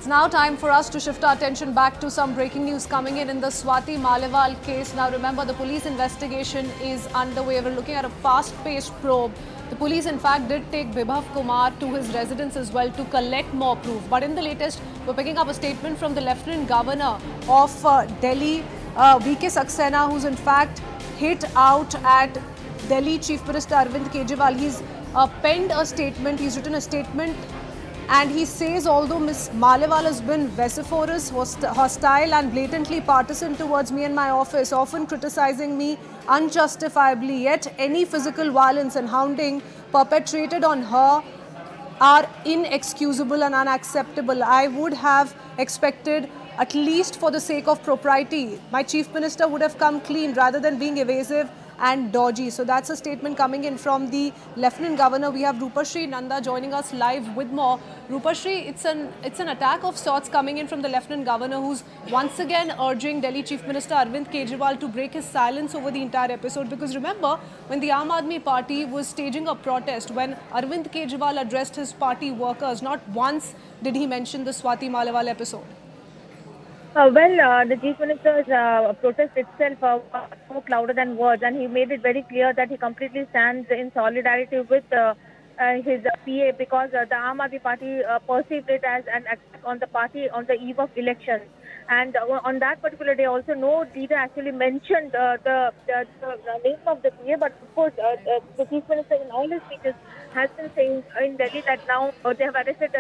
It's now time for us to shift our attention back to some breaking news coming in the Swati Maliwal case. Now remember, the police investigation is underway. We're looking at a fast-paced probe. The police in fact did take Bibhav Kumar to his residence as well to collect more proof. But in the latest, we're picking up a statement from the Lieutenant Governor of Delhi, V.K. Saxena, who's in fact hit out at Delhi Chief Minister Arvind Kejriwal. He's penned a statement, he's written a statement, and he says although Ms. Maliwal has been vociferous, hostile and blatantly partisan towards me and my office, often criticizing me unjustifiably, yet any physical violence and hounding perpetrated on her are inexcusable and unacceptable. I would have expected, at least for the sake of propriety, my Chief Minister would have come clean rather than being evasive and dodgy. So that's a statement coming in from the Lieutenant Governor. We have Rupashree Nanda joining us live with more. Rupashree, it's an attack of sorts coming in from the Lieutenant Governor, who's once again urging Delhi Chief Minister Arvind Kejriwal to break his silence over the entire episode. Because remember, when the Aam Aadmi Party was staging a protest, when Arvind Kejriwal addressed his party workers, not once did he mention the Swati Maliwal episode. The Chief Minister's protest itself spoke louder than words, and he made it very clear that he completely stands in solidarity with his PA, because the Aam Aadmi Party perceived it as an attack on the party on the eve of elections. And on that particular day also, no leader actually mentioned the name of the PA, but of course the Chief Minister in all his speeches has been saying in Delhi that now they arrested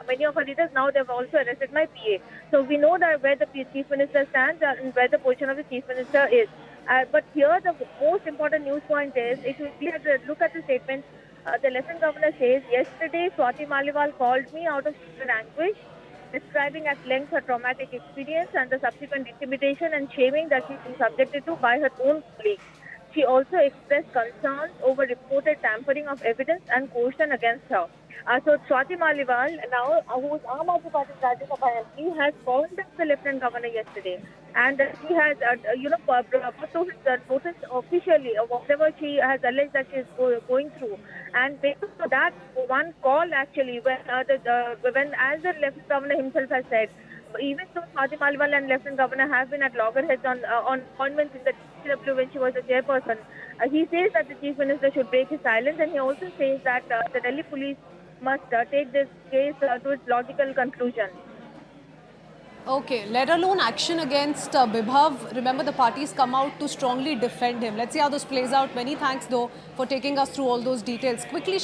many of our leaders. Now they've also arrested my PA. So we know that where the Chief Minister stands and where the position of the Chief Minister is. But here the most important news point is, if you look at the statement, the Lieutenant Governor says, yesterday Swati Maliwal called me out of sheer anguish, describing at length her traumatic experience and the subsequent intimidation and shaming that she's been subjected to by her own colleagues. She also expressed concerns over reported tampering of evidence and coercion against her. So Swati Maliwal, now who is Aam Aadmi Party's Rajya Sabha MP, has called up the Lieutenant Governor yesterday, and he has, brought to his notice officially whatever she has alleged that she is going through. And based on that one call, actually, when as the Lieutenant Governor himself has said, even though Swati Maliwal and Lieutenant Governor have been at loggerheads on appointments in the DCW when she was a chairperson, he says that the Chief Minister should break his silence, and he also says that the Delhi police must take this case to its logical conclusion. Okay, let alone action against Bibhav. Remember, the parties come out to strongly defend him. Let's see how this plays out. Many thanks though for taking us through all those details. Quickly.